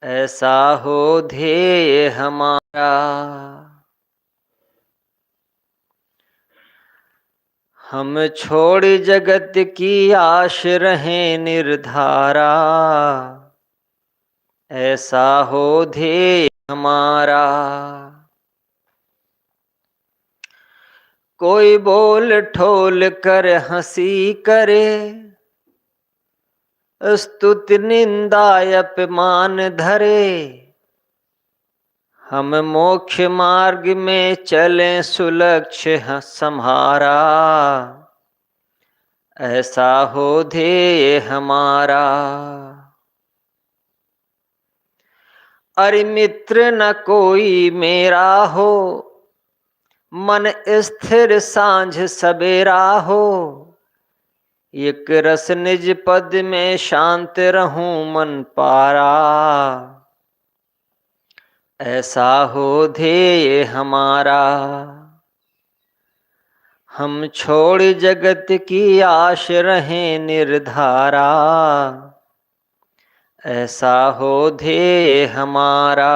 ऐसा हो ध्येय हमारा। हम छोड़ जगत की आश रहें निर्धारा। ऐसा हो ध्येय हमारा। कोई बोल ठोल कर हंसी करे, स्तुति निंदा अपमान धरे। हम मोक्ष मार्ग में चलें सुलक्ष्य सम्हारा। ऐसा हो ध्येय हमारा। अरे मित्र न कोई मेरा हो, मन स्थिर सांझ सबेरा हो। एक रस निज पद में शांत रहूं मन पारा। ऐसा हो ध्येय हमारा। हम छोड़ जगत की आश रहें निर्धारा। ऐसा हो ध्येय हमारा।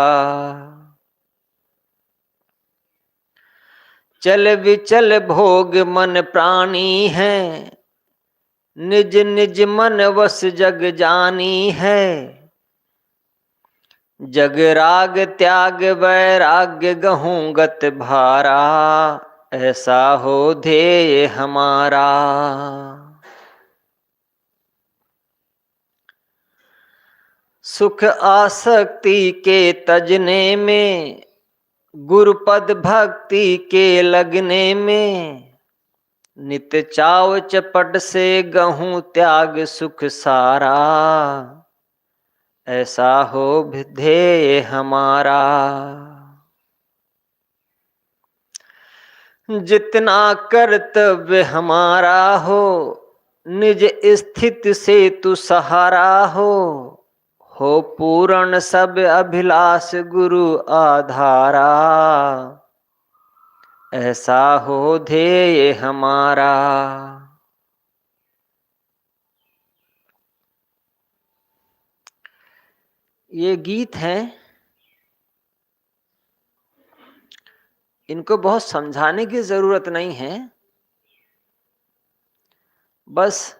चल विचल भोग मन प्राणी है, निज निज मन वस जग जानी है। जग राग त्याग वैराग्य गहूं गत भारा। ऐसा हो ध्येय हमारा। सुख आसक्ति के तजने में, गुरुपद भक्ति के लगने में। नित चाव चपट से गहूं त्याग सुख सारा। ऐसा हो ध्येय हमारा। जितना कर्तव्य हमारा हो, निज स्थिति से तू सहारा हो पूर्ण सब अभिलाष गुरु आधारा। ऐसा हो ध्येय हमारा। ये गीत हैं, इनको बहुत समझाने की जरूरत नहीं है, बस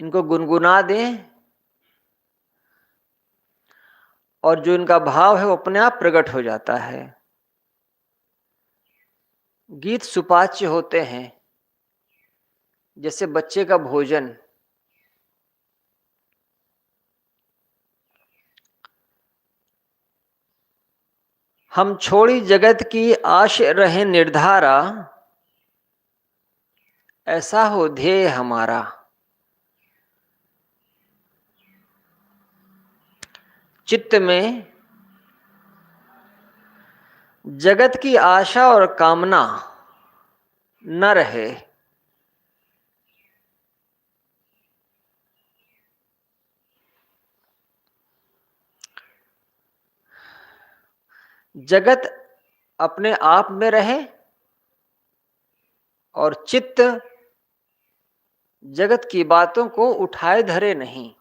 इनको गुनगुना दें और जो इनका भाव है वो अपने आप प्रकट हो जाता है। गीत सुपाच्य होते हैं, जैसे बच्चे का भोजन। हम छोड़ी जगत की आश रहे निर्धारा। ऐसा हो ध्येय हमारा। चित्त में जगत की आशा और कामना न रहे। जगत अपने आप में रहे और चित्त जगत की बातों को उठाए धरे नहीं।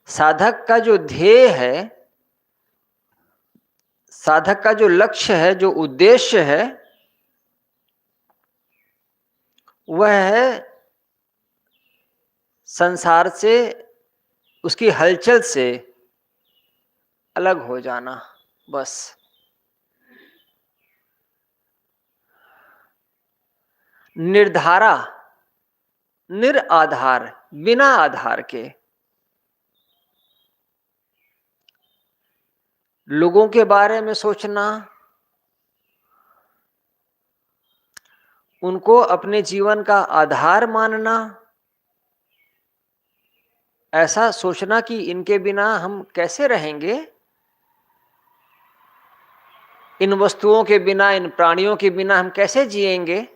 साधक का जो ध्येय है, साधक का जो लक्ष्य है, जो उद्देश्य है, वह है संसार से, उसकी हलचल से अलग हो जाना, बस। निर्धारा, निराधार, बिना आधार के। लोगों के बारे में सोचना, उनको अपने जीवन का आधार मानना, ऐसा सोचना कि इनके बिना हम कैसे रहेंगे, इन वस्तुओं के बिना, इन प्राणियों के बिना हम कैसे जिएंगे,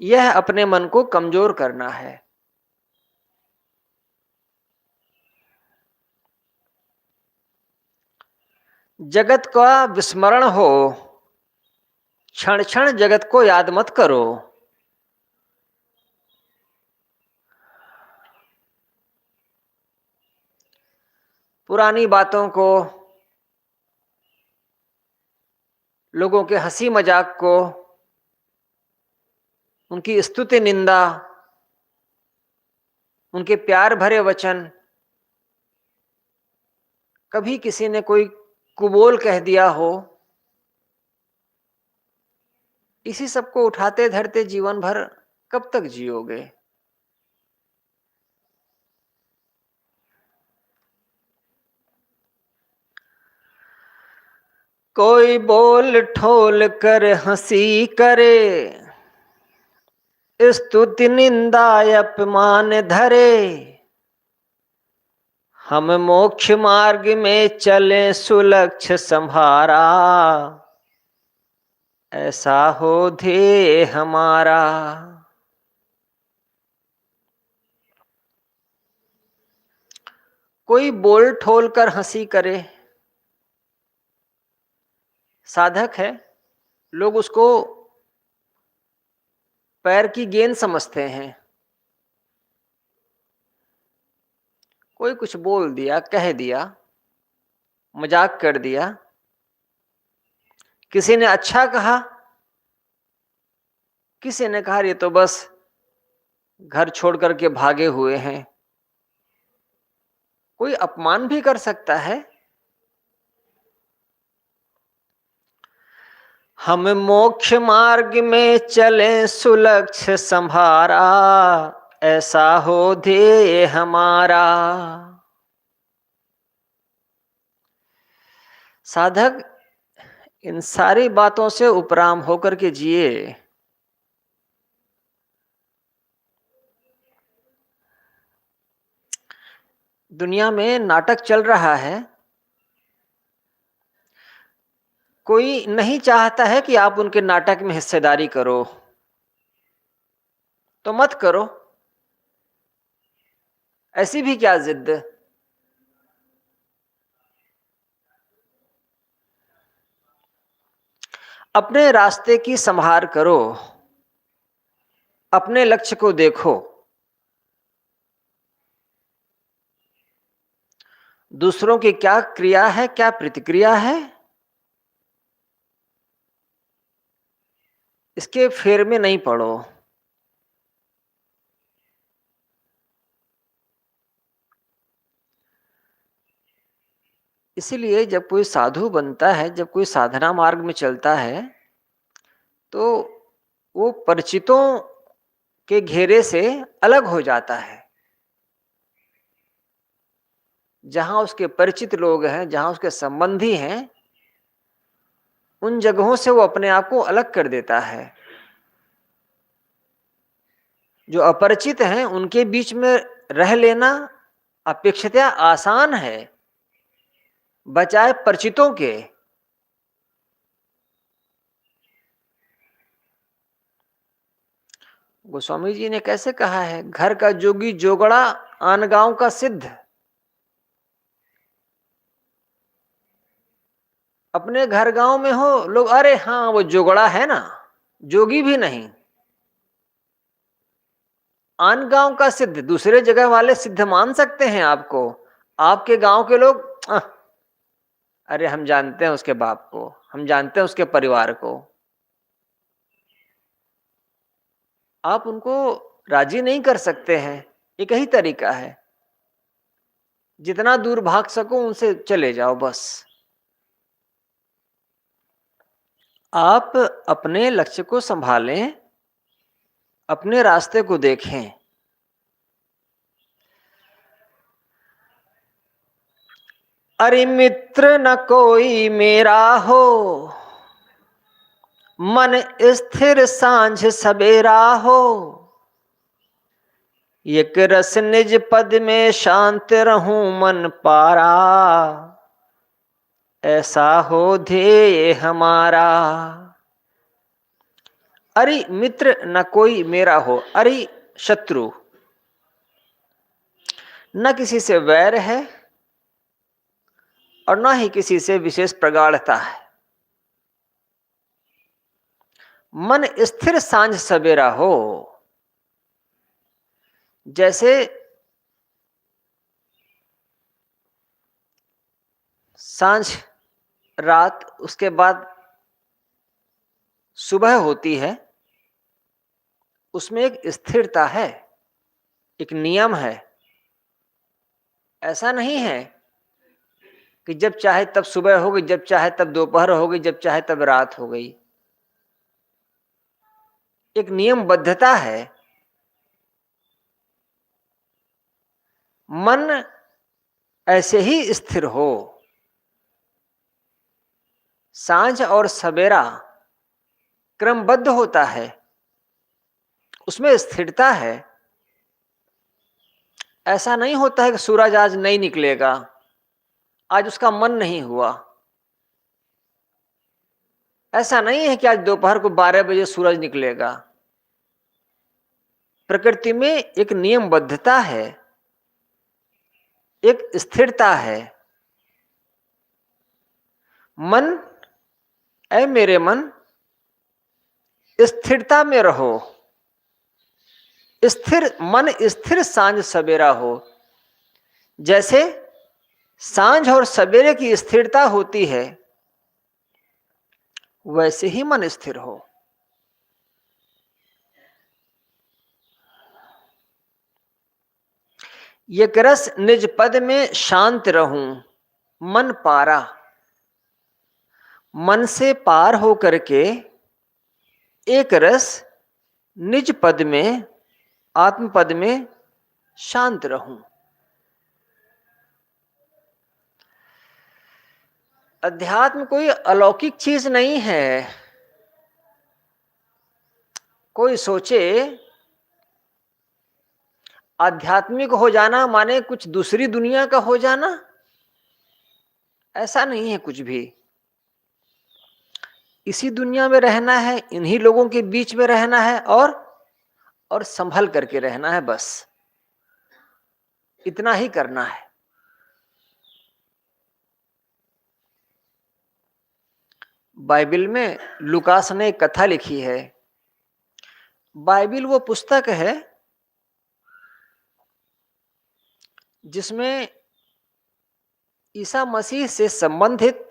यह अपने मन को कमजोर करना है। जगत का विस्मरण हो, क्षण क्षण जगत को याद मत करो। पुरानी बातों को, लोगों के हंसी मजाक को, उनकी स्तुति निंदा, उनके प्यार भरे वचन, कभी किसी ने कोई कुबोल कह दिया हो, इसी सब को उठाते धरते जीवन भर कब तक जियोगे? कोई बोल ठोल कर हंसी करे, स्तुति निंदा अपमान धरे, हम मोक्ष मार्ग में चले सुलक्ष्य संभारा, ऐसा हो ध्येय हमारा। कोई बोल ठोल कर हंसी करे, साधक है, लोग उसको पैर की गेंद समझते हैं। कोई कुछ बोल दिया, कह दिया, मजाक कर दिया, किसी ने अच्छा कहा, किसी ने कहा ये तो बस घर छोड़ करके भागे हुए हैं। कोई अपमान भी कर सकता है। हम मोक्ष मार्ग में चले सुलक्ष्य संभारा, ऐसा हो ध्येय हमारा। साधक इन सारी बातों से उपराम होकर के जिए। दुनिया में नाटक चल रहा है, कोई नहीं चाहता है कि आप उनके नाटक में हिस्सेदारी करो, तो मत करो। ऐसी भी क्या जिद? अपने रास्ते की संभार करो, अपने लक्ष्य को देखो। दूसरों की क्या क्रिया है, क्या प्रतिक्रिया है, इसके फेर में नहीं पड़ो। इसीलिए जब कोई साधु बनता है, जब कोई साधना मार्ग में चलता है, तो वो परिचितों के घेरे से अलग हो जाता है। जहां उसके परिचित लोग हैं, जहां उसके संबंधी हैं, उन जगहों से वो अपने आप को अलग कर देता है। जो अपरिचित हैं उनके बीच में रह लेना अपेक्षितया आसान है, बचाए परिचितों के। गोस्वामी जी ने कैसे कहा है, घर का जोगी जोगड़ा, आन गांव का सिद्ध। अपने घर गांव में हो लोग, अरे हाँ वो जोगड़ा है ना, जोगी भी नहीं। आन गांव का सिद्ध, दूसरे जगह वाले सिद्ध मान सकते हैं आपको, आपके गांव के लोग अरे हम जानते हैं उसके बाप को, हम जानते हैं उसके परिवार को। आप उनको राजी नहीं कर सकते हैं। एक ही तरीका है, जितना दूर भाग सको उनसे चले जाओ बस। आप अपने लक्ष्य को संभालें, अपने रास्ते को देखें। अरे मित्र न कोई मेरा हो, मन स्थिर सांझ सवेरा हो, एक रस निज पद में शांत रहूं मन पारा, ऐसा हो ध्येय हमारा। अरे मित्र न कोई मेरा हो, अरे शत्रु, न किसी से वैर है और न ही किसी से विशेष प्रगाढ़ता है। मन स्थिर सांझ सवेरा हो। जैसे सांझ रात, उसके बाद सुबह होती है, उसमें एक स्थिरता है, एक नियम है। ऐसा नहीं है कि जब चाहे तब सुबह हो गई, जब चाहे तब दोपहर हो गई, जब चाहे तब रात हो गई। एक नियमबद्धता है। मन ऐसे ही स्थिर हो। सांझ और सवेरा क्रमबद्ध होता है, उसमें स्थिरता है। ऐसा नहीं होता है कि सूरज आज नहीं निकलेगा, आज उसका मन नहीं हुआ। ऐसा नहीं है कि आज दोपहर को 12 बजे सूरज निकलेगा। प्रकृति में एक नियमबद्धता है, एक स्थिरता है। मन, ऐ मेरे मन, स्थिरता में रहो। स्थिर मन, स्थिर सांझ सवेरा हो। जैसे सांझ और सवेरे की स्थिरता होती है, वैसे ही मन स्थिर हो। एक रस निज पद में शांत रहूं, मन पारा। मन से पार हो करके एक रस निज पद में, आत्म पद में शांत रहूं। अध्यात्म कोई अलौकिक चीज नहीं है। कोई सोचे आध्यात्मिक हो जाना माने कुछ दूसरी दुनिया का हो जाना, ऐसा नहीं है कुछ भी। इसी दुनिया में रहना है, इन्हीं लोगों के बीच में रहना है, और संभल करके रहना है, बस इतना ही करना है। बाइबल में लुकास ने एक कथा लिखी है। बाइबल वो पुस्तक है जिसमें ईसा मसीह से संबंधित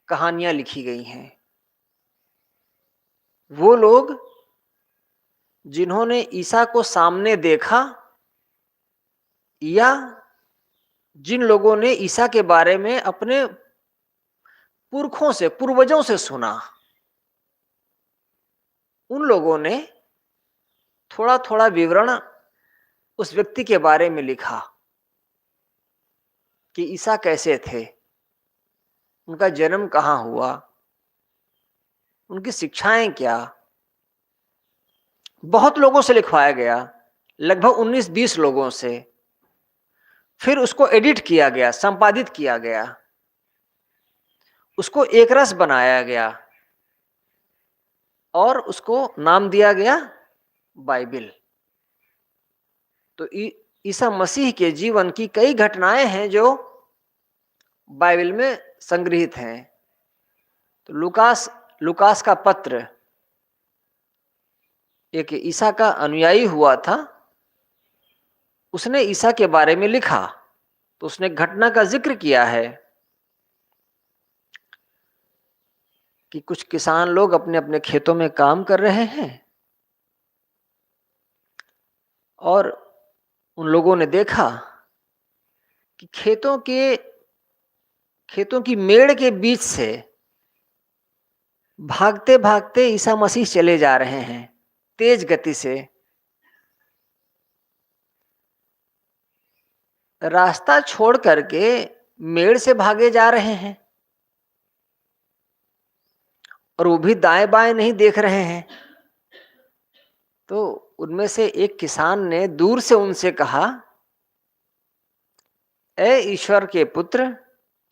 कहानियां लिखी गई हैं। वो लोग जिन्होंने ईसा को सामने देखा, या जिन लोगों ने ईसा के बारे में अपने पुरखों से, पूर्वजों से सुना, उन लोगों ने थोड़ा थोड़ा विवरण उस व्यक्ति के बारे में लिखा कि ईसा कैसे थे, उनका जन्म कहाँ हुआ, उनकी शिक्षाएं क्या। बहुत लोगों से लिखवाया गया, लगभग 19-20 लोगों से। फिर उसको एडिट किया गया, संपादित किया गया, उसको एक रस बनाया गया और उसको नाम दिया गया बाइबिल। तो ईसा मसीह के जीवन की कई घटनाएं हैं जो बाइबल में संग्रहित हैं। तो लुकास का पत्र एक ईसा का अनुयायी हुआ था, उसने ईसा के बारे में लिखा, तो उसने घटना का जिक्र किया है कि कुछ किसान लोग अपने अपने खेतों में काम कर रहे हैं और उन लोगों ने देखा कि खेतों की मेड़ के बीच से भागते भागते ईसा मसीह चले जा रहे हैं, तेज गति से। रास्ता छोड़ करके मेड़ से भागे जा रहे हैं और वो भी दाएं बाएं नहीं देख रहे हैं। तो उनमें से एक किसान ने दूर से उनसे कहा, ए ईश्वर के पुत्र।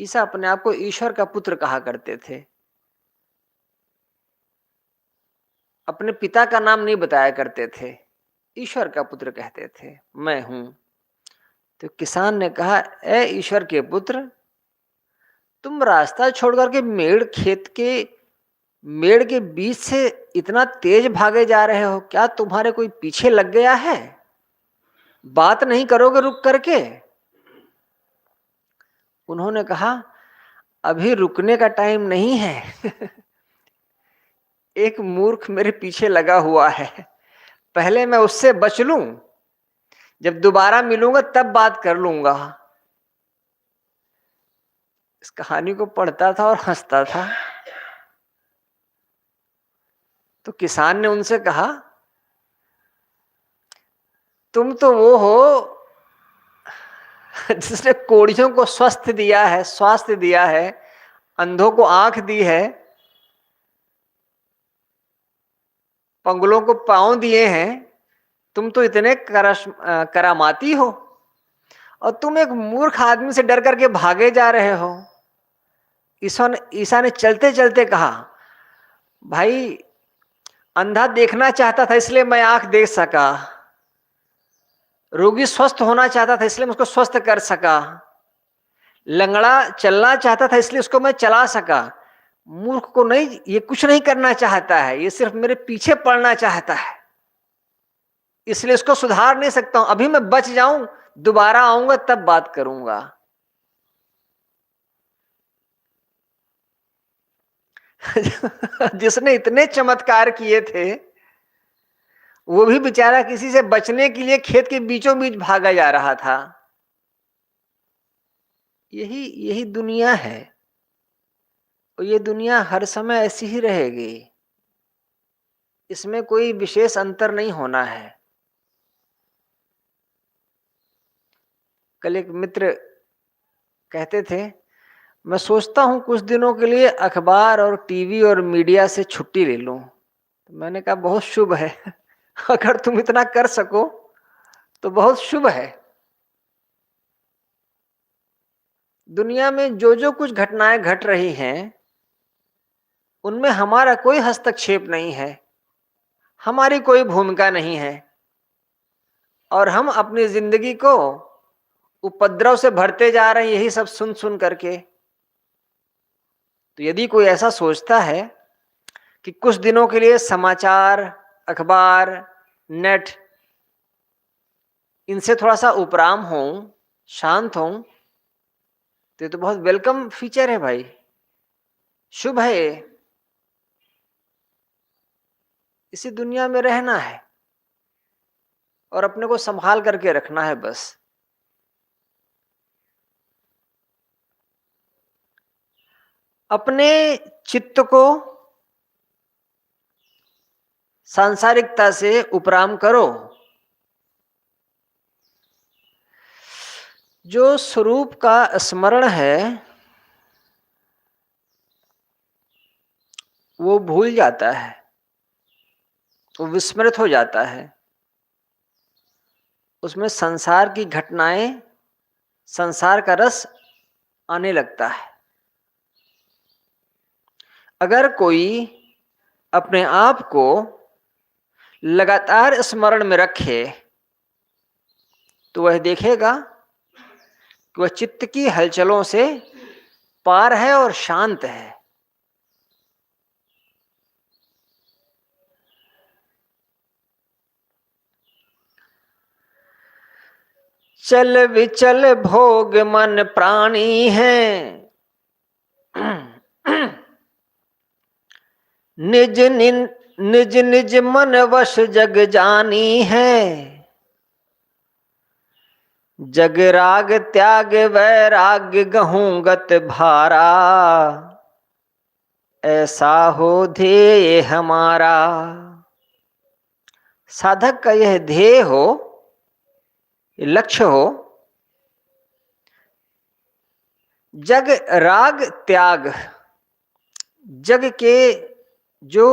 ईसा अपने आप को ईश्वर का पुत्र कहा करते थे, अपने पिता का नाम नहीं बताया करते थे, ईश्वर का पुत्र कहते थे, मैं हूं। तो किसान ने कहा, ए ईश्वर के पुत्र, तुम रास्ता छोड़ करके मेड़ खेत के मेड़ के बीच से इतना तेज भागे जा रहे हो, क्या तुम्हारे कोई पीछे लग गया है? बात नहीं करोगे रुक करके? उन्होंने कहा, अभी रुकने का टाइम नहीं है। एक मूर्ख मेरे पीछे लगा हुआ है, पहले मैं उससे बच लूं, जब दोबारा मिलूंगा तब बात कर लूंगा। इस कहानी को पढ़ता था और हंसता था। तो किसान ने उनसे कहा, तुम तो वो हो जिसने कोढ़ियों को स्वस्थ दिया है, स्वास्थ्य दिया है, अंधों को आंख दी है, पंगुलों को पांव दिए हैं। तुम तो इतने करामाती हो, और तुम एक मूर्ख आदमी से डर करके भागे जा रहे हो। ईसा ने चलते चलते कहा, भाई अंधा देखना चाहता था इसलिए मैं आंख देख सका, रोगी स्वस्थ होना चाहता था इसलिए मैं उसको स्वस्थ कर सका, लंगड़ा चलना चाहता था इसलिए उसको मैं चला सका। मूर्ख को नहीं, ये कुछ नहीं करना चाहता है, ये सिर्फ मेरे पीछे पड़ना चाहता है, इसलिए इसको सुधार नहीं सकता हूं। अभी मैं बच जाऊं, दोबारा आऊंगा तब बात करूंगा। जिसने इतने चमत्कार किए थे, वो भी बेचारा किसी से बचने के लिए खेत के बीचों बीच भागा जा रहा था। यही यही दुनिया है, और ये दुनिया हर समय ऐसी ही रहेगी। इसमें कोई विशेष अंतर नहीं होना है। कल एक मित्र कहते थे, मैं सोचता हूं कुछ दिनों के लिए अखबार और टीवी और मीडिया से छुट्टी ले लूं। तो मैंने कहा, बहुत शुभ है। अगर तुम इतना कर सको तो बहुत शुभ है। दुनिया में जो जो कुछ घटनाएं घट रही हैं, उनमें हमारा कोई हस्तक्षेप नहीं है, हमारी कोई भूमिका नहीं है, और हम अपनी जिंदगी को उपद्रव से भरते जा रहे हैं, यही सब सुन सुन करके। तो यदि कोई ऐसा सोचता है कि कुछ दिनों के लिए समाचार, अखबार, नेट, इनसे थोड़ा सा उपराम हो, शांत हो, तो ये तो बहुत वेलकम फीचर है भाई, शुभ है ये। इसी दुनिया में रहना है और अपने को संभाल करके रखना है बस। अपने चित्त को सांसारिकता से उपराम करो। जो स्वरूप का स्मरण है वो भूल जाता है, वो विस्मृत हो जाता है। उसमें संसार की घटनाएं, संसार का रस आने लगता है। अगर कोई अपने आप को लगातार स्मरण में रखे तो वह देखेगा कि वह चित्त की हलचलों से पार है और शांत है। चल विचल भोग मन प्राणी है, निज निज निज मन वश जग जानी है। जग राग त्याग वैराग्य गहूं गत भारा, ऐसा हो ध्येय हमारा। साधक का यह ध्येय हो, लक्ष्य हो, जग राग त्याग, जग के जो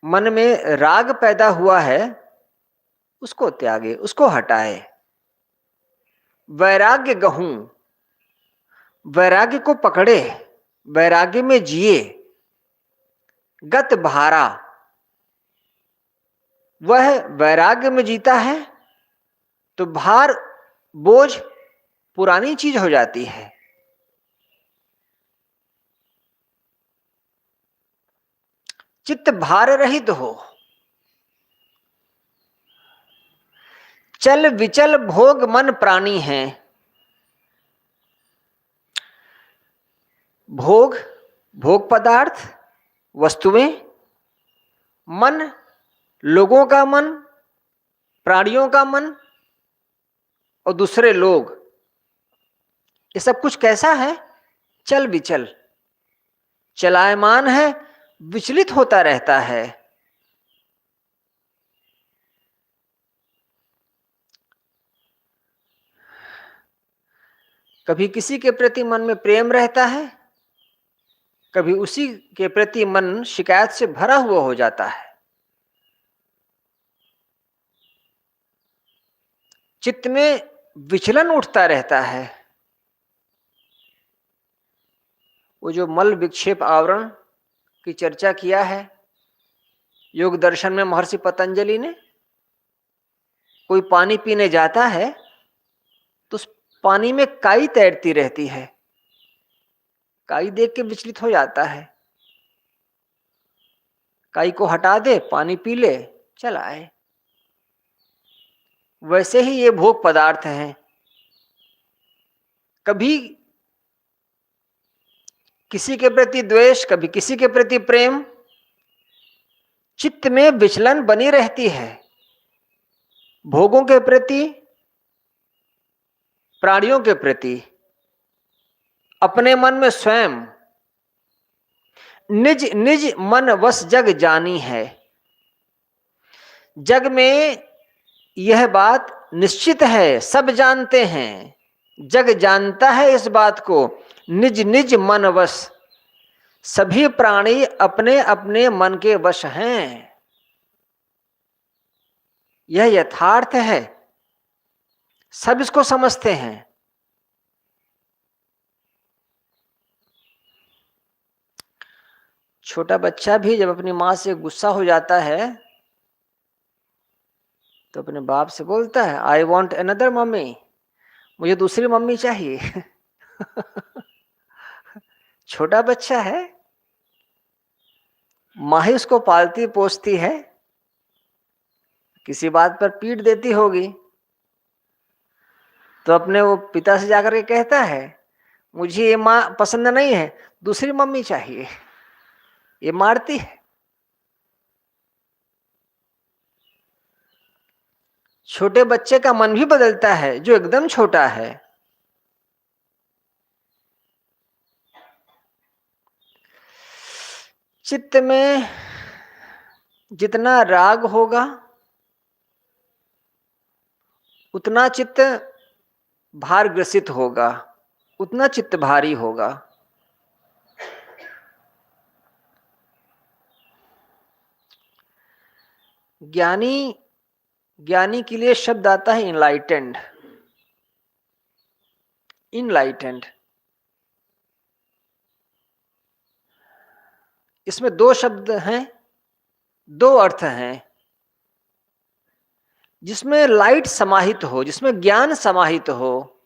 मन में राग पैदा हुआ है उसको त्यागे, उसको हटाए। वैराग्य गहूं, वैराग्य को पकड़े, वैराग्य में जिए। गत भारा, वह वैराग्य में जीता है तो भार, बोझ पुरानी चीज हो जाती है। चित्त भार रहित हो, चल विचल भोग मन प्राणी है। भोग, भोग पदार्थ, वस्तुएं, मन, लोगों का मन, प्राणियों का मन और दूसरे लोग, ये सब कुछ कैसा है? चल विचल, चलायमान है, विचलित होता रहता है। कभी किसी के प्रति मन में प्रेम रहता है, कभी उसी के प्रति मन शिकायत से भरा हुआ हो जाता है। चित्त में विचलन उठता रहता है। वो जो मल विक्षेप आवरण की चर्चा किया है योग दर्शन में महर्षि पतंजलि ने, कोई पानी पीने जाता है तो उस पानी में काई तैरती रहती है, काई देख के विचलित हो जाता है, काई को हटा दे, पानी पी ले, चल आए। वैसे ही ये भोग पदार्थ हैं, कभी किसी के प्रति द्वेष, कभी किसी के प्रति प्रेम, चित्त में विचलन बनी रहती है। भोगों के प्रति, प्राणियों के प्रति, अपने मन में स्वयं, निज निज मन वश जग जानी है। जग में यह बात निश्चित है, सब जानते हैं, जग जानता है इस बात को, निज निज मन वश, सभी प्राणी अपने अपने मन के वश हैं। यह यथार्थ है, सब इसको समझते हैं। छोटा बच्चा भी जब अपनी मां से गुस्सा हो जाता है तो अपने बाप से बोलता है, आई वॉन्ट अनदर मम्मी, मुझे दूसरी मम्मी चाहिए। छोटा बच्चा है, माँ ही उसको पालती पोसती है, किसी बात पर पीट देती होगी तो अपने वो पिता से जाकर के कहता है, मुझे ये माँ पसंद नहीं है, दूसरी मम्मी चाहिए। ये मारती है। छोटे बच्चे का मन भी बदलता है जो एकदम छोटा है। चित्त में जितना राग होगा उतना चित्त भार ग्रसित होगा, उतना चित्त भारी होगा। ज्ञानी के लिए शब्द आता है इनलाइटेंड। इनलाइटेंड, इसमें दो शब्द हैं, दो अर्थ हैं। जिसमें लाइट समाहित हो, जिसमें ज्ञान समाहित हो,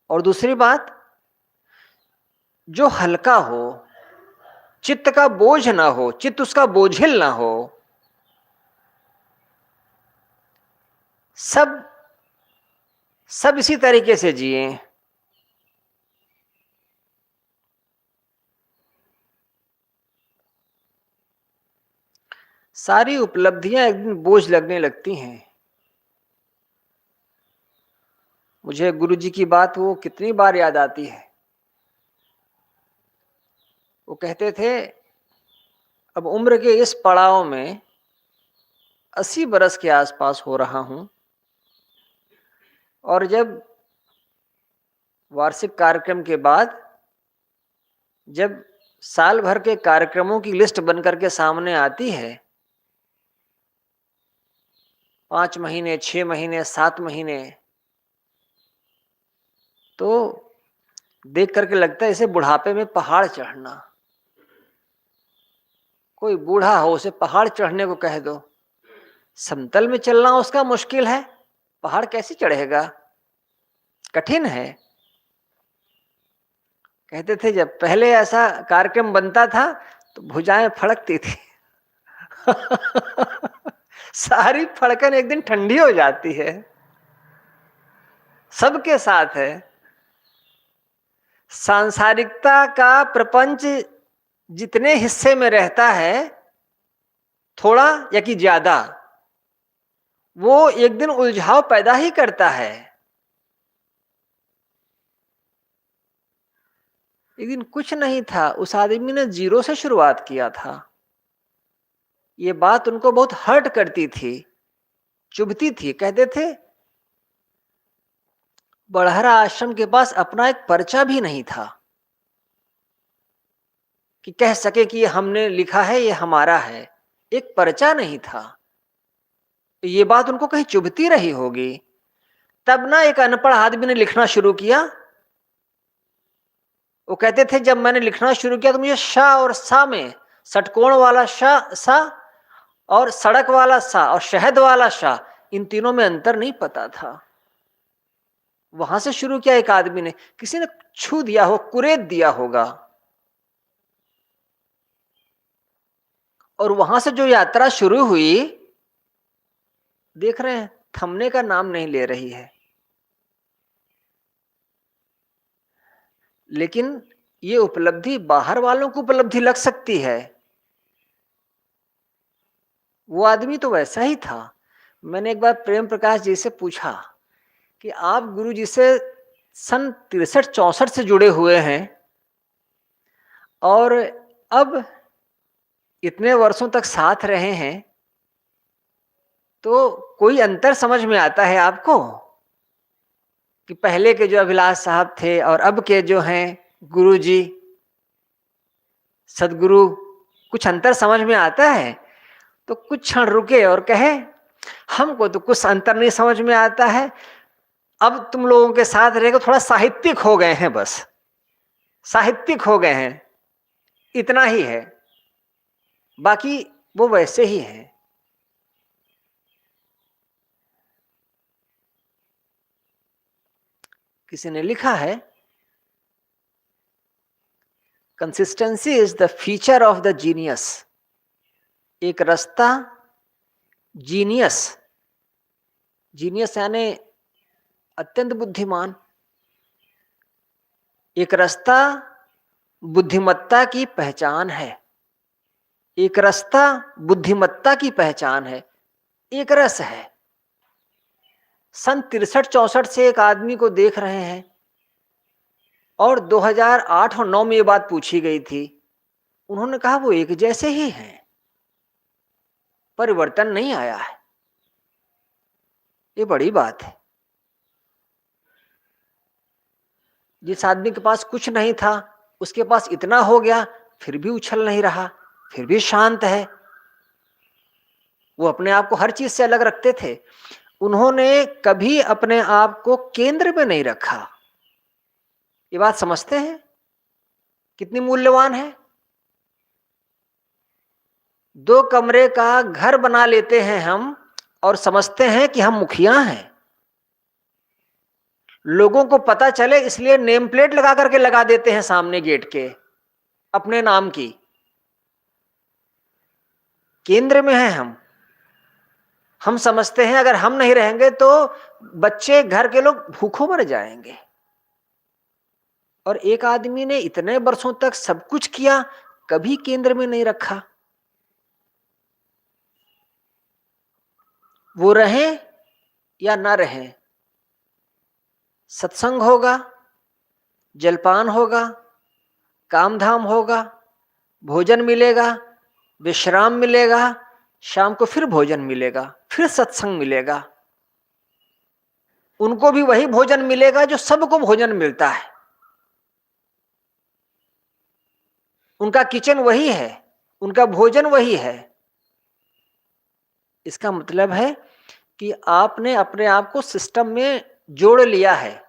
और दूसरी बात जो हल्का हो, चित्त का बोझ ना हो, चित्त उसका बोझिल ना हो। सब इसी तरीके से जिए। सारी उपलब्धियां एक दिन बोझ लगने लगती हैं। मुझे गुरु जी की बात वो कितनी बार याद आती है। वो कहते थे, अब उम्र के इस पड़ाव में 80 बरस के आसपास हो रहा हूं, और जब वार्षिक कार्यक्रम के बाद जब साल भर के कार्यक्रमों की लिस्ट बनकर के सामने आती है, 5 महीने, 6 महीने, 7 महीने, तो देख करके लगता है इसे बुढ़ापे में पहाड़ चढ़ना। कोई बूढ़ा हो, उसे पहाड़ चढ़ने को कह दो, समतल में चलना उसका मुश्किल है, पहाड़ कैसे चढ़ेगा, कठिन है। कहते थे जब पहले ऐसा कार्यक्रम बनता था तो भुजाएं फड़कती थी। सारी फड़कन एक दिन ठंडी हो जाती है। सबके साथ है। सांसारिकता का प्रपंच जितने हिस्से में रहता है, थोड़ा या कि ज्यादा, वो एक दिन उलझाव पैदा ही करता है। एक दिन कुछ नहीं था, उस आदमी ने जीरो से शुरुआत किया था। ये बात उनको बहुत हर्ट करती थी, चुभती थी। कहते थे बड़हरा आश्रम के पास अपना एक पर्चा भी नहीं था कि कह सके कि ये हमने लिखा है, ये हमारा है। एक पर्चा नहीं था। ये बात उनको कहीं चुभती रही होगी। तब ना एक अनपढ़ आदमी ने लिखना शुरू किया। वो कहते थे जब मैंने लिखना शुरू किया तो मुझे शाह और सा में, षटकोण वाला शाह सा और सड़क वाला सा और शहद वाला शाह, इन तीनों में अंतर नहीं पता था। वहां से शुरू किया एक आदमी ने, किसी ने छू दिया हो, कुरेद दिया होगा। और वहां से जो यात्रा शुरू हुई, देख रहे हैं थमने का नाम नहीं ले रही है। लेकिन ये उपलब्धि बाहर वालों को उपलब्धि लग सकती है। वो आदमी तो वैसा ही था। मैंने एक बार प्रेम प्रकाश जी से पूछा कि आप गुरु जी से सन 63-64 से जुड़े हुए हैं और अब इतने वर्षों तक साथ रहे हैं, तो कोई अंतर समझ में आता है आपको कि पहले के जो अभिलाष साहब थे और अब के जो हैं गुरु जी, सदगुरु, कुछ अंतर समझ में आता है? तो कुछ क्षण रुके और कहे हमको तो कुछ अंतर नहीं समझ में आता है, अब तुम लोगों के साथ रहेगा, थोड़ा साहित्यिक हो गए हैं, बस साहित्यिक हो गए हैं, इतना ही है, बाकी वो वैसे ही है। किसी ने लिखा है consistency is the feature of the genius. एक रास्ता, जीनियस, जीनियस यानी अत्यंत बुद्धिमान, एक रास्ता बुद्धिमत्ता की पहचान है। एक रास्ता बुद्धिमत्ता की पहचान है, एक रस है। सन 63-64 से एक आदमी को देख रहे हैं और 2008 और 9 में ये बात पूछी गई थी। उन्होंने कहा वो एक जैसे ही हैं, परिवर्तन नहीं आया है। ये बड़ी बात है। जिस आदमी के पास कुछ नहीं था, उसके पास इतना हो गया, फिर भी उछल नहीं रहा, फिर भी शांत है। वो अपने आप को हर चीज से अलग रखते थे। उन्होंने कभी अपने आप को केंद्र में नहीं रखा। ये बात समझते हैं कितनी मूल्यवान है? 2 कमरे का घर बना लेते हैं हम और समझते हैं कि हम मुखिया हैं। लोगों को पता चले इसलिए नेम प्लेट लगा करके लगा देते हैं सामने गेट के, अपने नाम की। केंद्र में हैं हम समझते हैं अगर हम नहीं रहेंगे तो बच्चे, घर के लोग भूखों मर जाएंगे। और एक आदमी ने इतने वर्षों तक सब कुछ किया, कभी केंद्र में नहीं रखा। वो रहे या ना रहे, सत्संग होगा, जलपान होगा, कामधाम होगा, भोजन मिलेगा, विश्राम मिलेगा, शाम को फिर भोजन मिलेगा, फिर सत्संग मिलेगा। उनको भी वही भोजन मिलेगा जो सबको भोजन मिलता है। उनका किचन वही है, उनका भोजन वही है। इसका मतलब है कि आपने अपने आप को सिस्टम में जोड़ लिया है।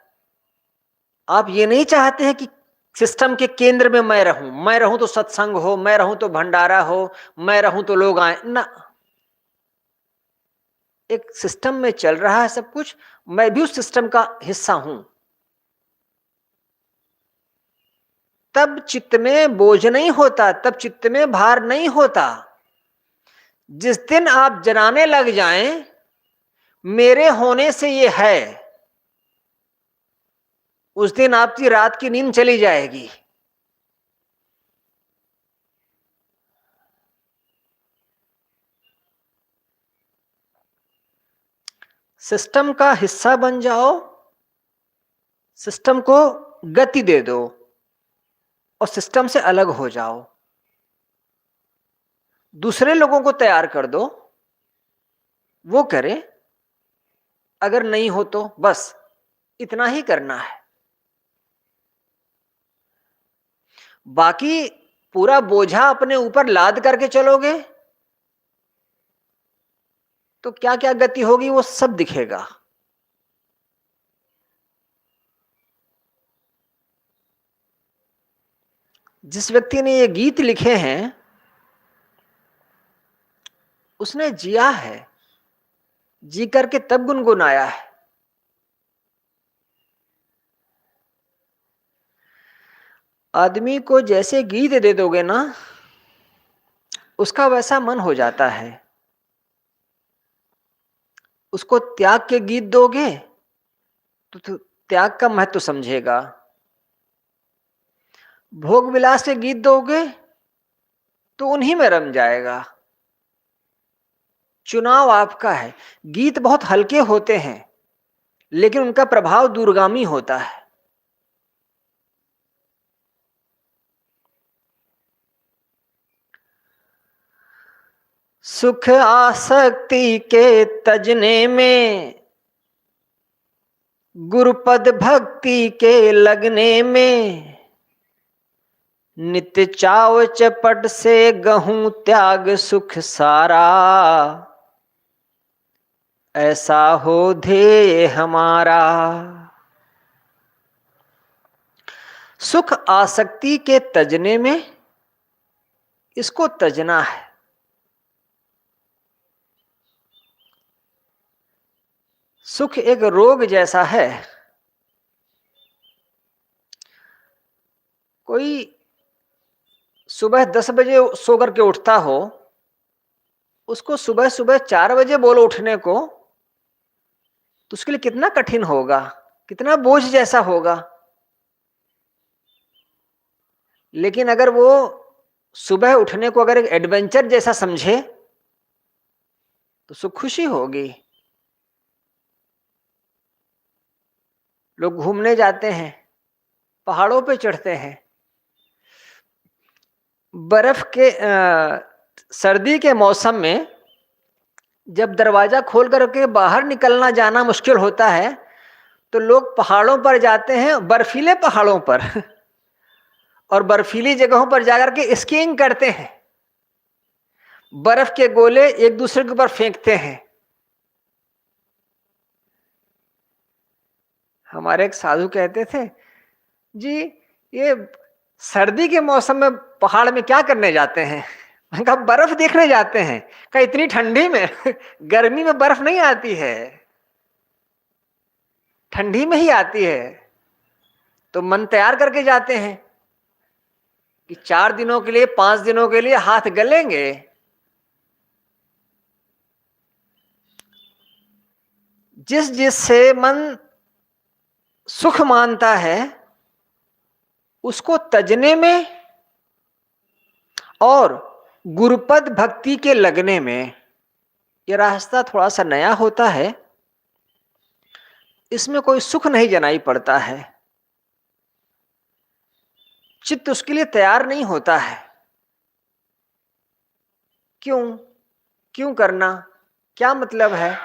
आप ये नहीं चाहते हैं कि सिस्टम के केंद्र में मैं रहूं तो सत्संग हो, मैं रहूं तो भंडारा हो, मैं रहूं तो लोग आए ना। एक सिस्टम में चल रहा है सब कुछ, मैं भी उस सिस्टम का हिस्सा हूं। तब चित्त में बोझ नहीं होता, तब चित्त में भार नहीं होता। जिस दिन आप जनाने लग जाएं मेरे होने से ये है, उस दिन आपकी रात की नींद चली जाएगी। सिस्टम का हिस्सा बन जाओ, सिस्टम को गति दे दो और सिस्टम से अलग हो जाओ। दूसरे लोगों को तैयार कर दो, वो करे, अगर नहीं हो तो बस इतना ही करना है। बाकी पूरा बोझा अपने ऊपर लाद करके चलोगे तो क्या क्या गति होगी वो सब दिखेगा। जिस व्यक्ति ने ये गीत लिखे हैं उसने जिया है, जी करके तब गुनगुनाया है। आदमी को जैसे गीत दे दोगे ना उसका वैसा मन हो जाता है। उसको त्याग के गीत दोगे तो त्याग का महत्व समझेगा। भोग विलास के गीत दोगे तो उन्हीं में रम जाएगा। चुनाव आपका है। गीत बहुत हल्के होते हैं लेकिन उनका प्रभाव दूरगामी होता है। सुख आसक्ति के तजने में, गुरुपद भक्ति के लगने में, नित्य चाव चपट से गहूं त्याग सुख सारा, ऐसा हो ध्येय हमारा। सुख आसक्ति के तजने में, इसको तजना है। सुख एक रोग जैसा है। कोई सुबह 10 बजे सो करके उठता हो, उसको सुबह सुबह 4 बजे बोलो उठने को तो उसके लिए कितना कठिन होगा, कितना बोझ जैसा होगा। लेकिन अगर वो सुबह उठने को अगर एक एडवेंचर जैसा समझे तो सुख खुशी होगी। लोग घूमने जाते हैं, पहाड़ों पे चढ़ते हैं, बर्फ के सर्दी के मौसम में जब दरवाजा खोल करके बाहर निकलना जाना मुश्किल होता है तो लोग पहाड़ों पर जाते हैं, बर्फीले पहाड़ों पर और बर्फीली जगहों पर जाकर के स्कीइंग करते हैं। बर्फ के गोले एक दूसरे के ऊपर फेंकते हैं। हमारे एक साधु कहते थे, जी ये सर्दी के मौसम में पहाड़ में क्या करने जाते हैं? मैंने कहा बर्फ देखने जाते हैं। कहा इतनी ठंडी में गर्मी में बर्फ नहीं आती है, ठंडी में ही आती है। तो मन तैयार करके जाते हैं कि 4 दिनों के लिए 5 दिनों के लिए हाथ गलेंगे। जिस जिससे मन सुख मानता है उसको तजने में और गुरुपद भक्ति के लगने में, यह रास्ता थोड़ा सा नया होता है। इसमें कोई सुख नहीं जनाई पड़ता है। चित्त उसके लिए तैयार नहीं होता है। क्यों क्यों करना, क्या मतलब है?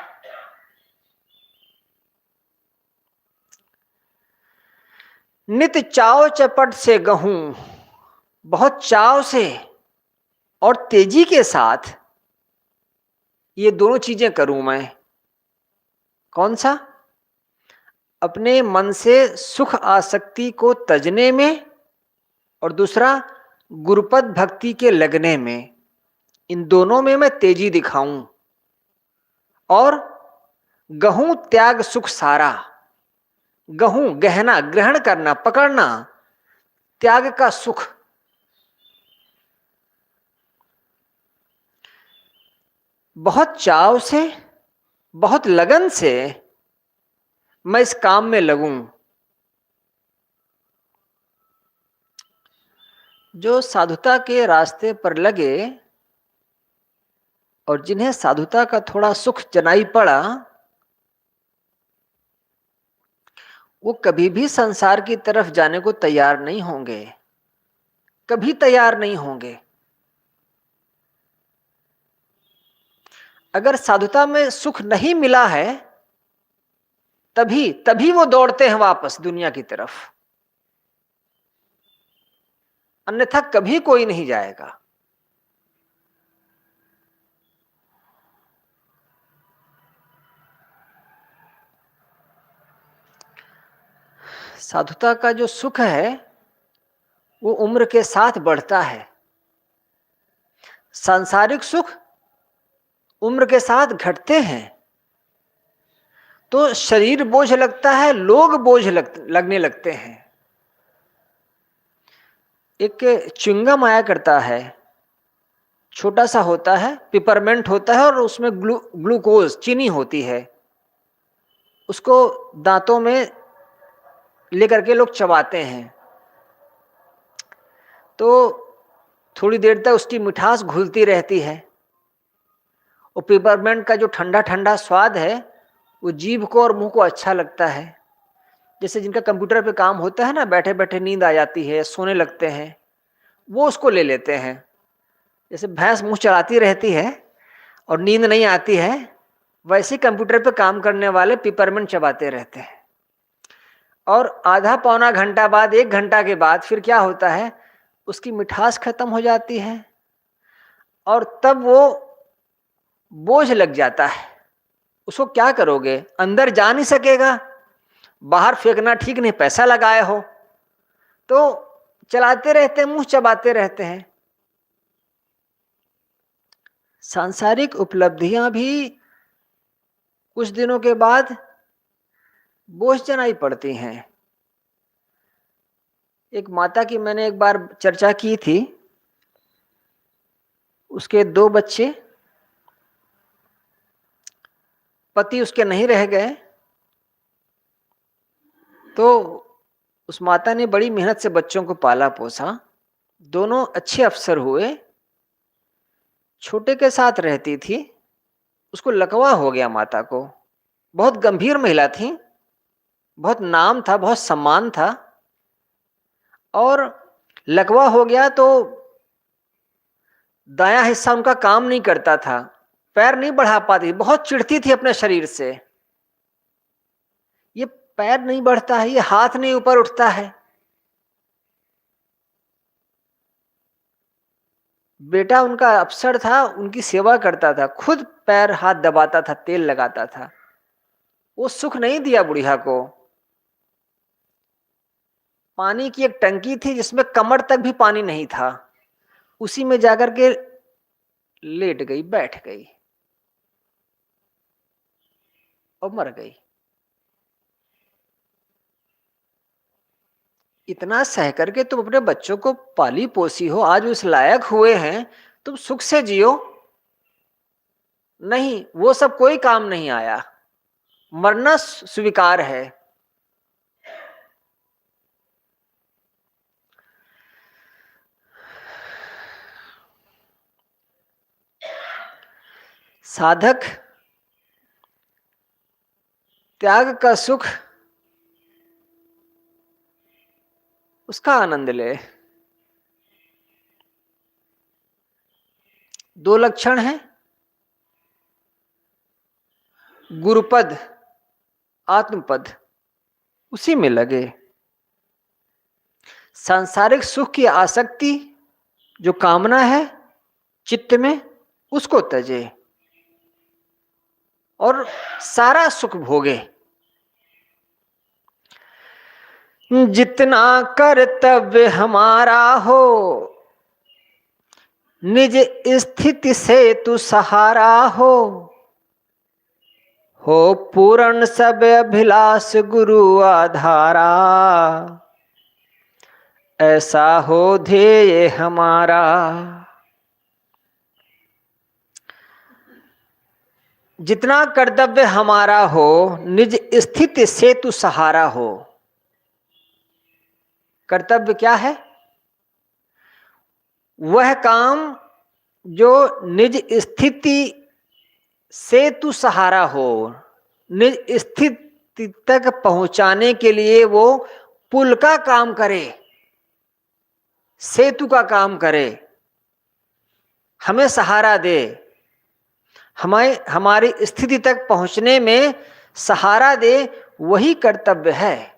नित चाव चपट से गहूं, बहुत चाव से और तेजी के साथ ये दोनों चीजें करूं मैं। कौन सा? अपने मन से सुख आसक्ति को तजने में और दूसरा गुरुपद भक्ति के लगने में। इन दोनों में मैं तेजी दिखाऊं और गहूं त्याग सुख सारा। गहूं गहना, ग्रहण करना, पकड़ना, त्याग का सुख, बहुत चाव से, बहुत लगन से मैं इस काम में लगूं। जो साधुता के रास्ते पर लगे और जिन्हें साधुता का थोड़ा सुख जनाई पड़ा, वो कभी भी संसार की तरफ जाने को तैयार नहीं होंगे, कभी तैयार नहीं होंगे। अगर साधुता में सुख नहीं मिला है, तभी तभी वो दौड़ते हैं वापस दुनिया की तरफ, अन्यथा कभी कोई नहीं जाएगा। साधुता का जो सुख है वो उम्र के साथ बढ़ता है। सांसारिक सुख उम्र के साथ घटते हैं। तो शरीर बोझ लगता है, लोग बोझ लगने लगते हैं। एक च्युइंगम आया करता है, छोटा सा होता है, पिपरमेंट होता है और उसमें ग्लूकोज चीनी होती है। उसको दांतों में लेकर के लोग चबाते हैं, तो थोड़ी देर तक उसकी मिठास घुलती रहती है। और पिपरमेंट का जो ठंडा ठंडा स्वाद है वो जीभ को और मुंह को अच्छा लगता है। जैसे जिनका कंप्यूटर पे काम होता है ना, बैठे बैठे नींद आ जाती है, सोने लगते हैं, वो उसको ले लेते हैं। जैसे भैंस मुंह चलाती रहती है और नींद नहीं आती है, वैसे कंप्यूटर पे काम करने वाले पिपरमेंट चबाते रहते हैं। और आधा पौना घंटा बाद, 1 घंटा के बाद फिर क्या होता है, उसकी मिठास खत्म हो जाती है और तब वो बोझ लग जाता है। उसको क्या करोगे, अंदर जा नहीं सकेगा, बाहर फेंकना ठीक नहीं, पैसा लगाए हो, तो चलाते रहते हैं, मुंह चबाते रहते हैं। सांसारिक उपलब्धियां भी कुछ दिनों के बाद बोझ जनाई पड़ती हैं। एक माता की मैंने एक बार चर्चा की थी, उसके 2 बच्चे, पति उसके नहीं रह गए, तो उस माता ने बड़ी मेहनत से बच्चों को पाला पोसा। दोनों अच्छे अफसर हुए, छोटे के साथ रहती थी, उसको लकवा हो गया माता को। बहुत गंभीर महिला थी, बहुत नाम था, बहुत सम्मान था, और लकवा हो गया तो दायां हिस्सा उनका काम नहीं करता था, पैर नहीं बढ़ा पाती, बहुत चिढ़ती थी अपने शरीर से। ये पैर नहीं बढ़ता है, ये हाथ नहीं ऊपर उठता है। बेटा उनका अफसर था, उनकी सेवा करता था, खुद पैर हाथ दबाता था, तेल लगाता था। वो सुख नहीं दिया बुढ़िया को। पानी की एक टंकी थी जिसमें कमर तक भी पानी नहीं था, उसी में जाकर के लेट गई, बैठ गई और मर गई। इतना सह करके तुम अपने बच्चों को पाली पोसी हो, आज उस लायक हुए हैं, तुम सुख से जियो। नहीं, वो सब कोई काम नहीं आया, मरना स्वीकार है। साधक त्याग का सुख उसका आनंद ले। 2 लक्षण हैं, गुरुपद, आत्मपद, उसी में लगे। सांसारिक सुख की आसक्ति जो कामना है चित्त में, उसको तजे और सारा सुख भोगे। जितना कर्तव्य हमारा हो, निज स्थिति से तू सहारा हो पूर्ण सब अभिलाष गुरु आधारा। ऐसा हो ध्येय हमारा। जितना कर्तव्य हमारा हो, निज स्थिति से तू सहारा हो। कर्तव्य क्या है? वह काम जो निज स्थिति से तू सहारा हो, निज स्थिति तक पहुंचाने के लिए वो पुल का काम करे, सेतु का काम करे, हमें सहारा दे, हमें हमारी स्थिति तक पहुंचने में सहारा दे, वही कर्तव्य है।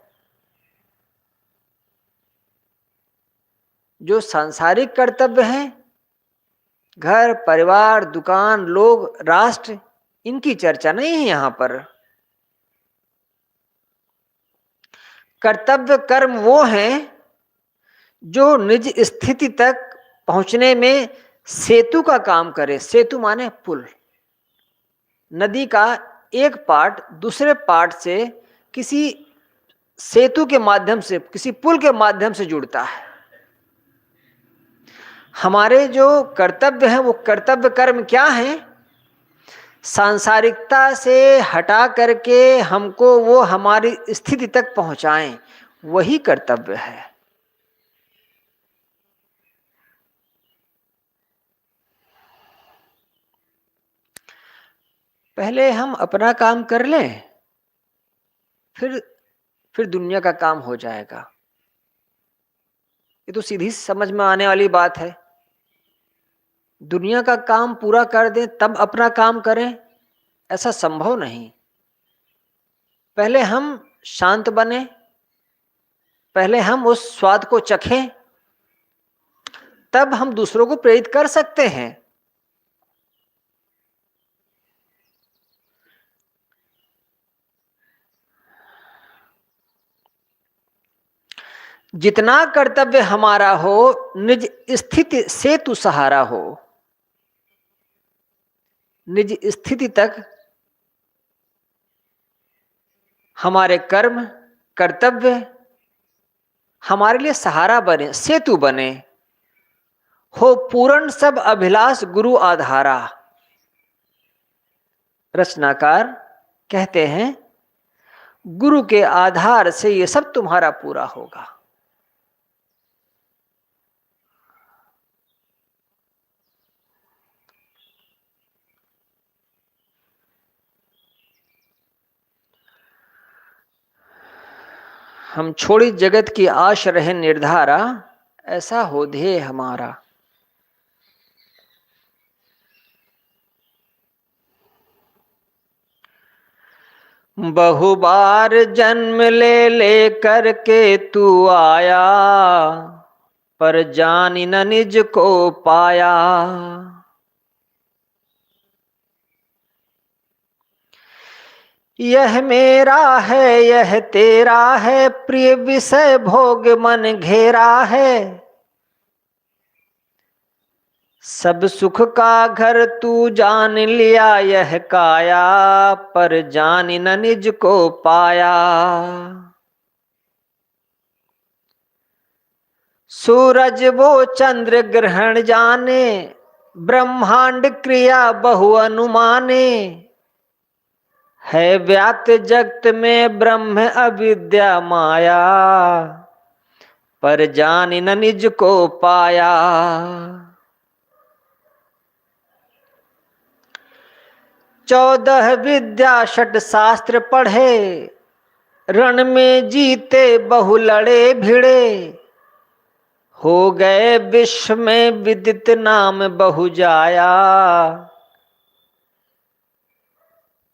जो सांसारिक कर्तव्य हैं, घर परिवार दुकान लोग राष्ट्र, इनकी चर्चा नहीं है यहां पर। कर्तव्य कर्म वो हैं जो निज स्थिति तक पहुंचने में सेतु का काम करे। सेतु माने पुल। नदी का एक पार्ट दूसरे पार्ट से किसी सेतु के माध्यम से, किसी पुल के माध्यम से जुड़ता है। हमारे जो कर्तव्य हैं वो कर्तव्य कर्म क्या हैं? सांसारिकता से हटा करके हमको वो हमारी स्थिति तक पहुंचाएं, वही कर्तव्य है। पहले हम अपना काम कर लें, फिर दुनिया का काम हो जाएगा। ये तो सीधी समझ में आने वाली बात है। दुनिया का काम पूरा कर दें तब अपना काम करें, ऐसा संभव नहीं। पहले हम शांत बने, पहले हम उस स्वाद को चखें, तब हम दूसरों को प्रेरित कर सकते हैं। जितना कर्तव्य हमारा हो, निज स्थिति से तू सहारा हो। निज स्थिति तक हमारे कर्म कर्तव्य हमारे लिए सहारा बने, सेतु बने। हो पूर्ण सब अभिलाष गुरु आधारा। रचनाकार कहते हैं गुरु के आधार से ये सब तुम्हारा पूरा होगा। हम छोड़ी जगत की आश रहे निर्धारा, ऐसा हो ध्येय हमारा। बहुबार जन्म ले ले करके तू आया, पर जानी न निज को पाया। यह मेरा है यह तेरा है, प्रिय विषय भोग मन घेरा है। सब सुख का घर तू जान लिया यह काया, पर जान न निज को पाया। सूरज वो चंद्र ग्रहण जाने, ब्रह्मांड क्रिया बहु अनुमाने। है व्याप्त जगत में ब्रह्म अविद्या माया, पर जान न निज को पाया। चौदह विद्या षट शास्त्र पढ़े, रण में जीते बहु लड़े भिड़े। हो गए विश्व में विदित नाम बहु जाया,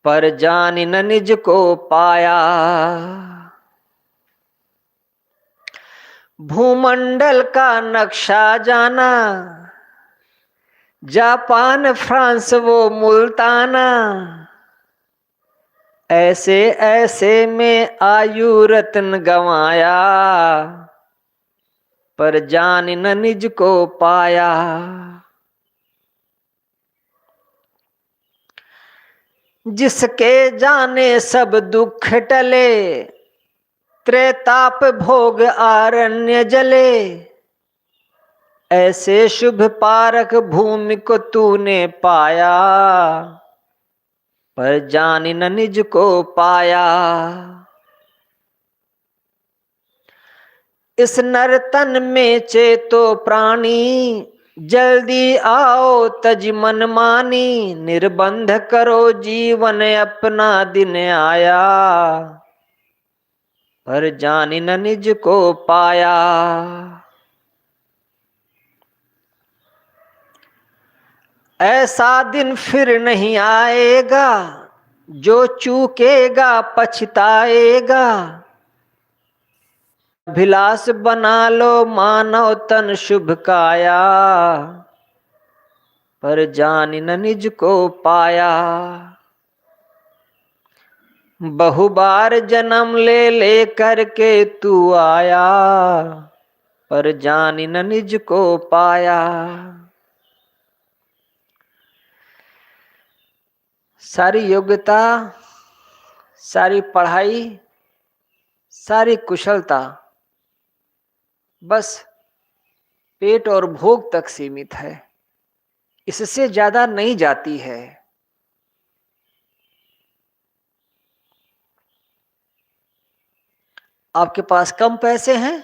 पर जान न निज को पाया। भूमंडल का नक्शा जाना, जापान फ्रांस वो मुल्ताना। ऐसे ऐसे में आयु रत्न गंवाया, पर जान न निज को पाया। जिसके जाने सब दुख टले, त्रेताप भोग आरण्य जले, ऐसे शुभ पारक भूमि को तूने पाया, पर जानि न निज को पाया। इस नर तन में चेतो प्राणी, जल्दी आओ तज मन मानी, निर्बंध करो जीवन अपना दिन आया, पर जानि न निज को पाया। ऐसा दिन फिर नहीं आएगा, जो चूकेगा पछताएगा, अभिलाष बना लो मानव तन शुभ काया, पर जानि न निज को पाया। बहु बार जन्म ले ले करके तू आया, पर जानि न निज को पाया। सारी योग्यता, सारी पढ़ाई, सारी कुशलता बस पेट और भोग तक सीमित है, इससे ज्यादा नहीं जाती है। आपके पास कम पैसे हैं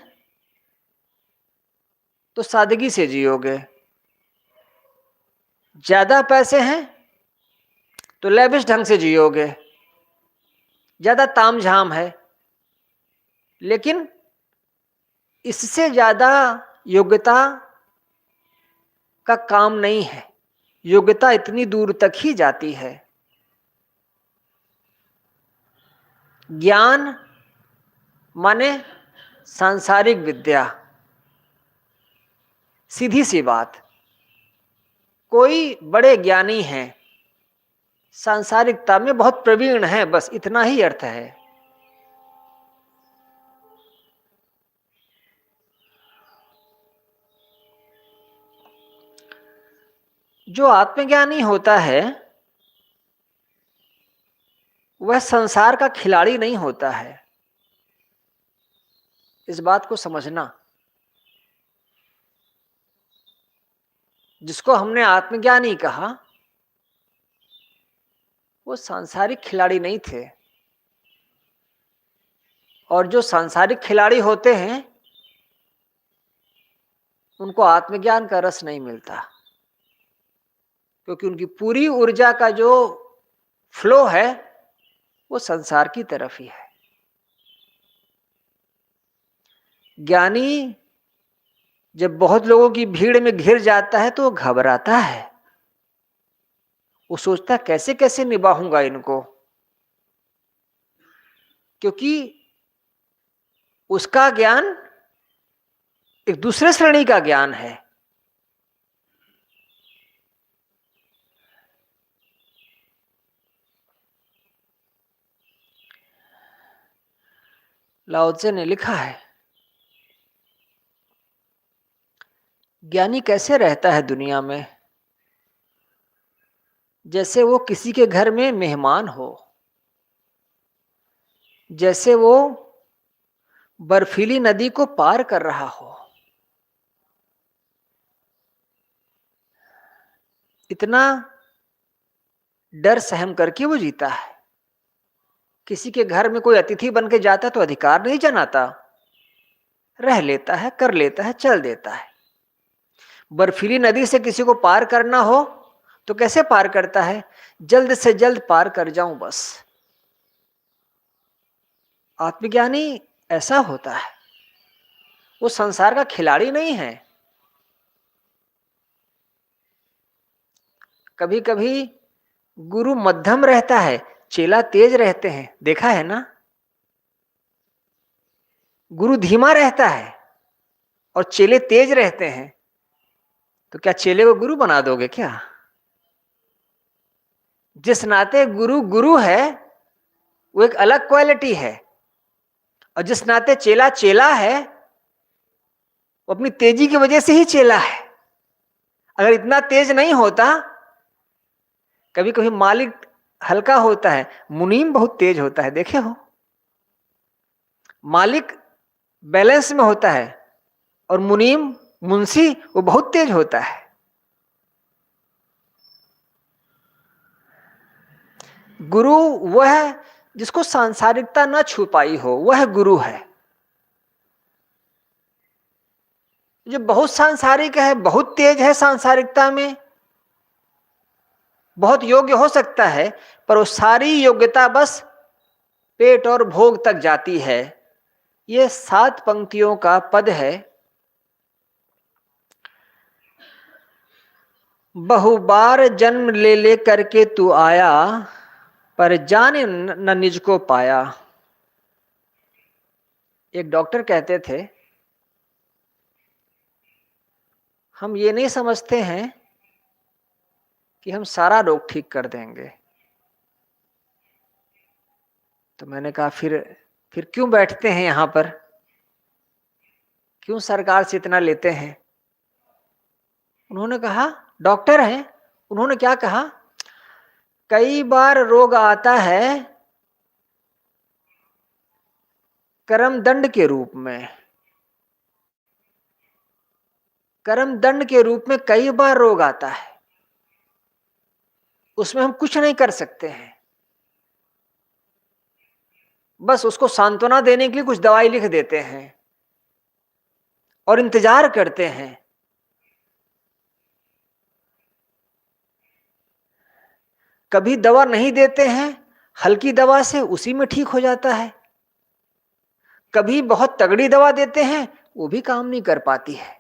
तो सादगी से जियोगे, ज्यादा पैसे हैं तो लेविश ढंग से जियोगे, ज्यादा तामझाम है, लेकिन इससे ज्यादा योग्यता का काम नहीं है। योग्यता इतनी दूर तक ही जाती है। ज्ञान माने सांसारिक विद्या। सीधी सी बात, कोई बड़े ज्ञानी हैं, सांसारिकता में बहुत प्रवीण है, बस इतना ही अर्थ है। जो आत्मज्ञानी होता है वह संसार का खिलाड़ी नहीं होता है, इस बात को समझना। जिसको हमने आत्मज्ञानी कहा वो सांसारिक खिलाड़ी नहीं थे, और जो सांसारिक खिलाड़ी होते हैं उनको आत्मज्ञान का रस नहीं मिलता, क्योंकि उनकी पूरी ऊर्जा का जो फ्लो है वो संसार की तरफ ही है। ज्ञानी जब बहुत लोगों की भीड़ में घिर जाता है तो वो घबराता है, वो सोचता है कैसे कैसे निभाऊंगा इनको, क्योंकि उसका ज्ञान एक दूसरे श्रेणी का ज्ञान है। लाओ त्से ने लिखा है, ज्ञानी कैसे रहता है दुनिया में, जैसे वो किसी के घर में मेहमान हो, जैसे वो बर्फीली नदी को पार कर रहा हो। इतना डर सहम करके वो जीता है। किसी के घर में कोई अतिथि बन के जाता तो अधिकार नहीं जनाता, रह लेता है, कर लेता है, चल देता है। बर्फीली नदी से किसी को पार करना हो तो कैसे पार करता है, जल्द से जल्द पार कर जाऊं बस। आत्मज्ञानी ऐसा होता है, वो संसार का खिलाड़ी नहीं है। कभी कभी गुरु मध्यम रहता है, चेला तेज रहते हैं, देखा है ना। गुरु धीमा रहता है और चेले तेज रहते हैं, तो क्या चेले को गुरु बना दोगे क्या? जिस नाते गुरु गुरु है वो एक अलग क्वालिटी है, और जिस नाते चेला चेला है वो अपनी तेजी की वजह से ही चेला है। अगर इतना तेज नहीं होता, कभी कभी मालिक हल्का होता है, मुनीम बहुत तेज होता है, देखे हो। मालिक बैलेंस में होता है और मुनीम मुंशी वो बहुत तेज होता है। गुरु वह है जिसको सांसारिकता न छू पाई हो, वह गुरु है। जो बहुत सांसारिक है, बहुत तेज है सांसारिकता में, बहुत योग्य हो सकता है, पर वो सारी योग्यता बस पेट और भोग तक जाती है। ये 7 पंक्तियों का पद है। बहु बार जन्म ले ले करके तू आया, पर जाने न निज को पाया। एक डॉक्टर कहते थे, हम ये नहीं समझते हैं कि हम सारा रोग ठीक कर देंगे। तो मैंने कहा फिर क्यों बैठते हैं यहां पर, क्यों सरकार से इतना लेते हैं? उन्होंने कहा, डॉक्टर हैं, उन्होंने क्या कहा, कई बार रोग आता है कर्म दंड के रूप में। कर्म दंड के रूप में कई बार रोग आता है, उसमें हम कुछ नहीं कर सकते हैं। बस उसको सांत्वना देने के लिए कुछ दवाई लिख देते हैं और इंतजार करते हैं। कभी दवा नहीं देते हैं, हल्की दवा से उसी में ठीक हो जाता है। कभी बहुत तगड़ी दवा देते हैं, वो भी काम नहीं कर पाती है।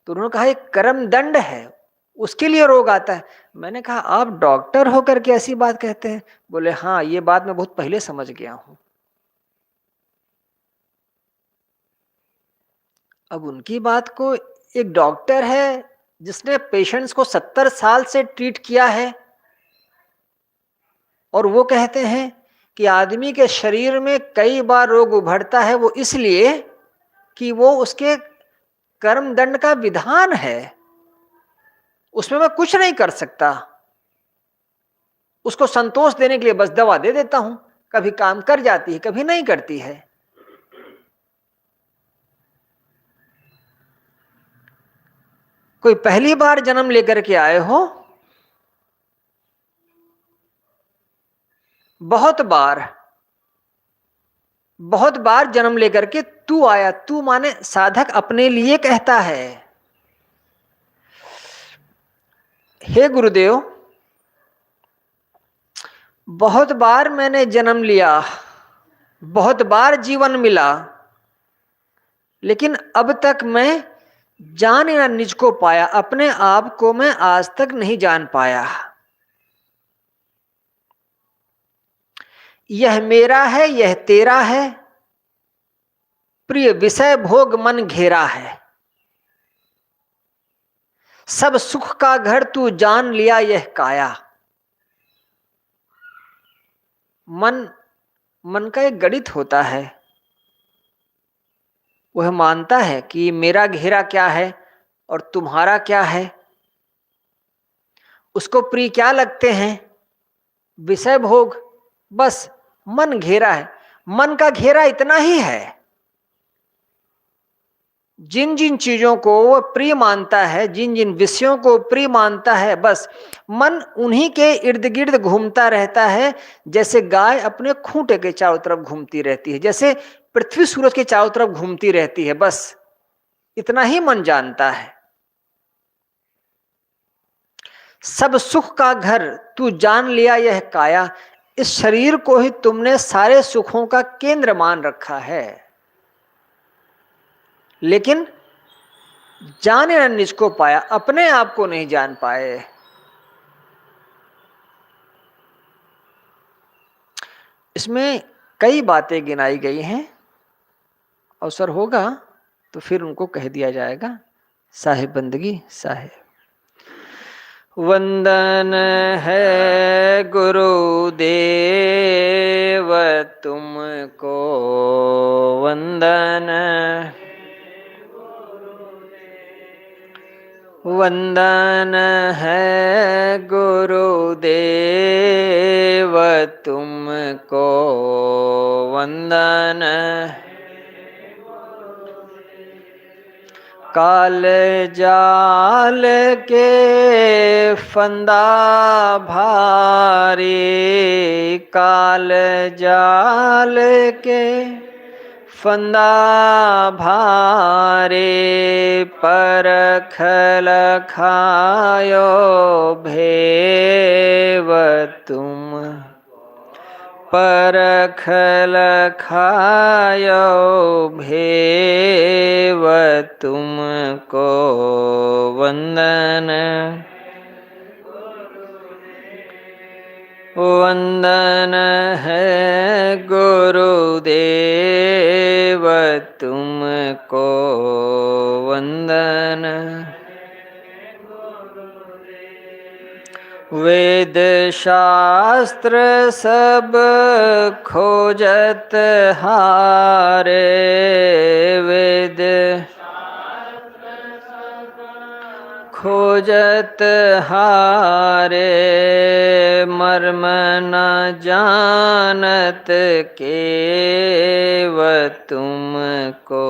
तो उन्होंने कहा एक कर्म दंड है, उसके लिए रोग आता है। मैंने कहा आप डॉक्टर होकर के ऐसी बात कहते हैं? बोले हाँ, ये बात मैं बहुत पहले समझ गया हूं। अब उनकी बात को, एक डॉक्टर है जिसने पेशेंट्स को 70 साल से ट्रीट किया है, और वो कहते हैं कि आदमी के शरीर में कई बार रोग उभरता है, वो इसलिए कि वो उसके कर्म दंड का विधान है, उसमें मैं कुछ नहीं कर सकता। उसको संतोष देने के लिए बस दवा दे देता हूं, कभी काम कर जाती है, कभी नहीं करती है। कोई पहली बार जन्म लेकर के आए हो, बहुत बार जन्म लेकर के तू आया। तू माने साधक अपने लिए कहता है, हे गुरुदेव, बहुत बार मैंने जन्म लिया, बहुत बार जीवन मिला, लेकिन अब तक मैं जान या निज को पाया, अपने आप को मैं आज तक नहीं जान पाया। यह मेरा है, यह तेरा है, प्रिय विषय भोग मन घेरा है। सब सुख का घर तू जान लिया यह काया। मन का एक गणित होता है, वह मानता है कि मेरा घेरा क्या है और तुम्हारा क्या है। उसको प्रिय क्या लगते हैं? विषय भोग। बस मन घेरा है, मन का घेरा इतना ही है। जिन जिन चीजों को वो प्रिय मानता है, जिन जिन विषयों को प्रिय मानता है, बस मन उन्हीं के इर्द गिर्द घूमता रहता है। जैसे गाय अपने खूंटे के चारों तरफ घूमती रहती है, जैसे पृथ्वी सूरज के चारों तरफ घूमती रहती है, बस इतना ही मन जानता है। सब सुख का घर तू जान लिया यह काया। इस शरीर को ही तुमने सारे सुखों का केंद्र मान रखा है, लेकिन जाने न निज को पाया, अपने आप को नहीं जान पाए। इसमें कई बातें गिनाई गई हैं, अवसर होगा तो फिर उनको कह दिया जाएगा। साहिब बंदगी साहिब। वंदन है गुरुदेव तुमको, वंदन वंदन है गुरुदेव तुमको, वंदन काल जाल के फंदा भारी, काल जाल के फंदा भारे, परख लखायो भेव तुम, परख लखायो भेव तुमको वंदन, वंदन है गुरुदेव तुमको वंदन। वेद शास्त्र सब खोजत हारे, वेद खोजत हारे, मर्म न जानत केव तुमको,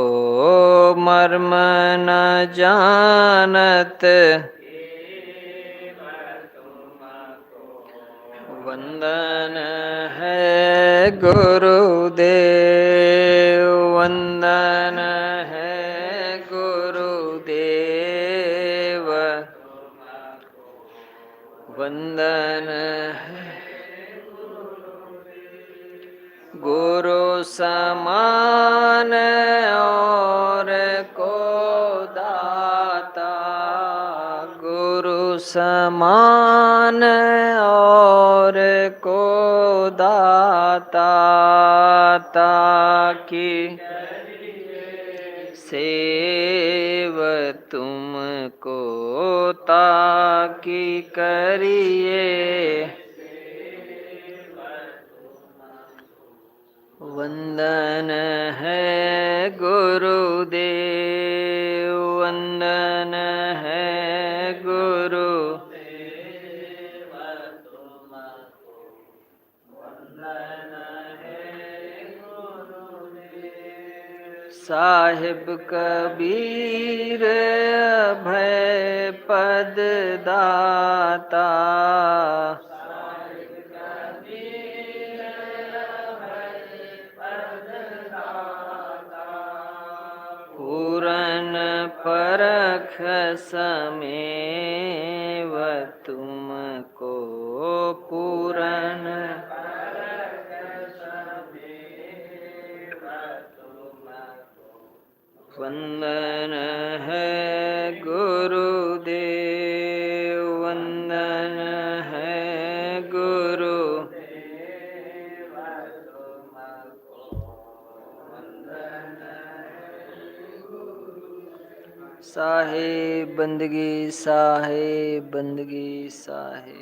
मर्म न जानत वंदन है गुरुदेव, वंदन है गुरुदेव, वंदन है गुरु समान और को दाता, गुरु समान और को दाता, ताकि सेव तुमको, ताकि करिए वंदन है गुरुदेव, वंदन है गुरु, साहिब कबीर अभय पद दाता, पूरन परख समेव तुमको, पूरन वंदन है गुरुदेव, वंदन है गुरु, साहे बंदगी, साहे बंदगी, साहे।